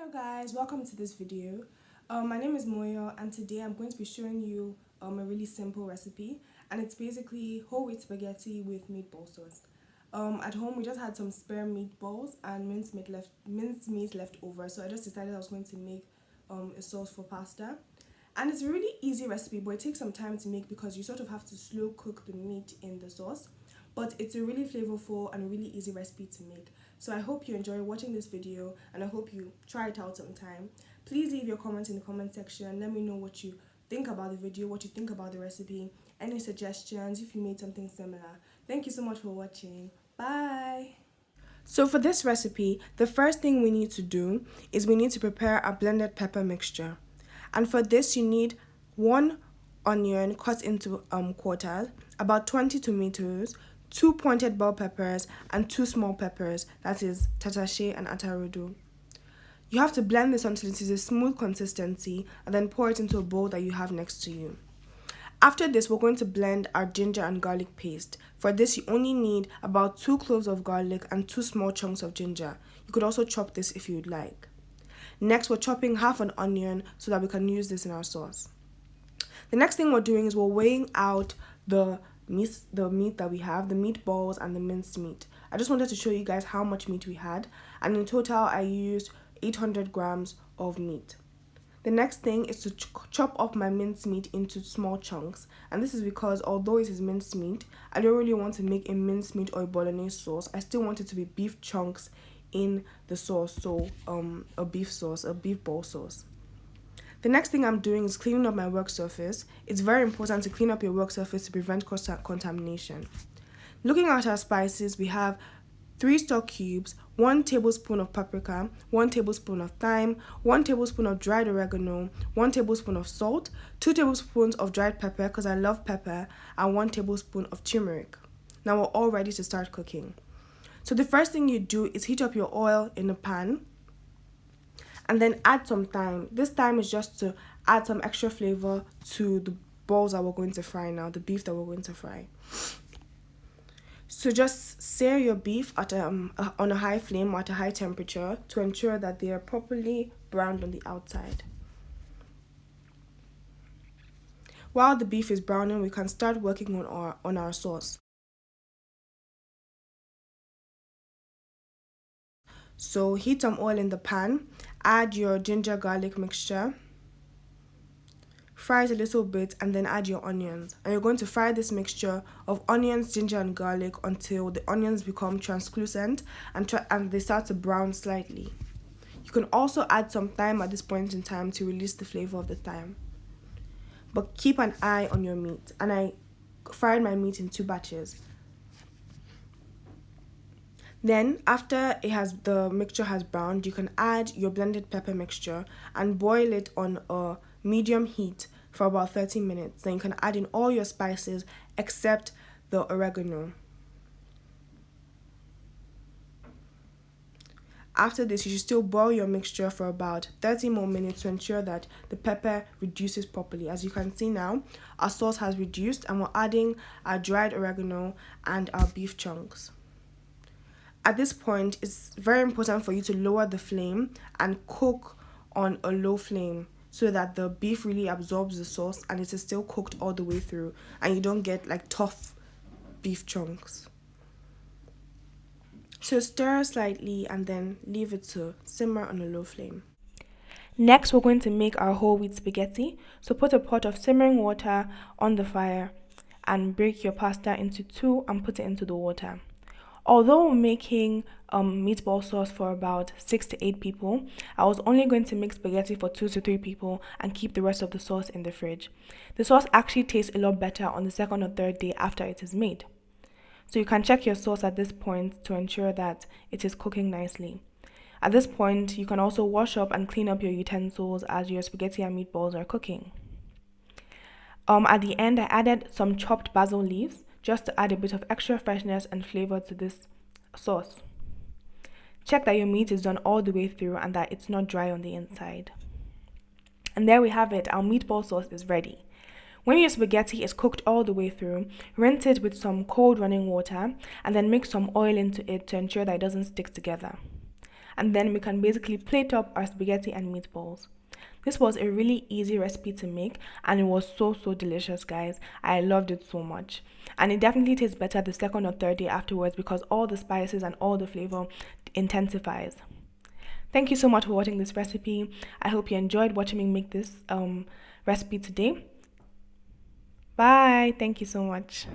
Hello guys, welcome to this video. My name is Moyo and today I'm going to be showing you a really simple recipe, and it's basically whole wheat spaghetti with meatball sauce. At home we just had some spare meatballs and minced meat left over, so I just decided I was going to make a sauce for pasta. And it's a really easy recipe, but it takes some time to make because you sort of have to slow cook the meat in the sauce. But it's a really flavorful and really easy recipe to make. So I hope you enjoy watching this video and I hope you try it out sometime. Please leave your comments in the comment section. Let me know what you think about the video, what you think about the recipe, any suggestions if you made something similar. Thank you so much for watching. Bye! So for this recipe, the first thing we need to do is we need to prepare a blended pepper mixture. And for this you need 1 onion cut into quarters, about 20 tomatoes, 2 pointed bell peppers, and 2 small peppers, that is Tatashe and Rodo. You have to blend this until it is a smooth consistency and then pour it into a bowl that you have next to you. After this, we're going to blend our ginger and garlic paste. For this, you only need about 2 cloves of garlic and 2 small chunks of ginger. You could also chop this if you'd like. Next, we're chopping half an onion so that we can use this in our sauce. The next thing we're doing is we're weighing out the meat that we have, the meatballs and the minced meat. I just wanted to show you guys how much meat we had, and in total I used 800 grams of meat. The next thing is to chop up my minced meat into small chunks, and this is because although it is minced meat, I don't really want to make a minced meat or a bolognese sauce. I still want it to be beef chunks in the sauce, so a beef ball sauce. The next thing I'm doing is cleaning up my work surface. It's very important to clean up your work surface to prevent contamination. Looking at our spices, we have 3 stock cubes, 1 tablespoon of paprika, 1 tablespoon of thyme, 1 tablespoon of dried oregano, 1 tablespoon of salt, 2 tablespoons of dried pepper because I love pepper, and 1 tablespoon of turmeric. Now we're all ready to start cooking. So the first thing you do is heat up your oil in a pan and then add some thyme. This thyme is just to add some extra flavor to the balls that we're going to fry now, the beef that we're going to fry. So just sear your beef at on a high flame or at a high temperature to ensure that they are properly browned on the outside. While the beef is browning, we can start working on our sauce. So heat some oil in the pan, add your ginger garlic mixture, fry it a little bit, and then add your onions. And you're going to fry this mixture of onions, ginger and garlic until the onions become translucent and they start to brown slightly. You can also add some thyme at this point in time to release the flavor of the thyme. But keep an eye on your meat. And I fried my meat in 2 batches. Then, after the mixture has browned, you can add your blended pepper mixture and boil it on a medium heat for about 30 minutes. Then you can add in all your spices except the oregano. After this, you should still boil your mixture for about 30 more minutes to ensure that the pepper reduces properly. As you can see now, our sauce has reduced and we're adding our dried oregano and our beef chunks. At this point, it's very important for you to lower the flame and cook on a low flame so that the beef really absorbs the sauce and it is still cooked all the way through and you don't get like tough beef chunks. So stir slightly and then leave it to simmer on a low flame. Next, we're going to make our whole wheat spaghetti. So put a pot of simmering water on the fire and break your pasta into 2 and put it into the water. Although we're making meatball sauce for about 6 to 8 people, I was only going to make spaghetti for 2 to 3 people and keep the rest of the sauce in the fridge. The sauce actually tastes a lot better on the 2nd or 3rd day after it is made. So you can check your sauce at this point to ensure that it is cooking nicely. At this point, you can also wash up and clean up your utensils as your spaghetti and meatballs are cooking. At the end, I added some chopped basil leaves just to add a bit of extra freshness and flavor to this sauce. Check that your meat is done all the way through and that it's not dry on the inside. And there we have it, our meatball sauce is ready. When your spaghetti is cooked all the way through, rinse it with some cold running water and then mix some oil into it to ensure that it doesn't stick together. and then we can basically plate up our spaghetti and meatballs. This was a really easy recipe to make, and it was so delicious, guys. I loved it so much. And it definitely tastes better the second or third day afterwards because all the spices and all the flavor intensifies. Thank you so much for watching this recipe. I hope you enjoyed watching me make this recipe today. Bye. Thank you so much.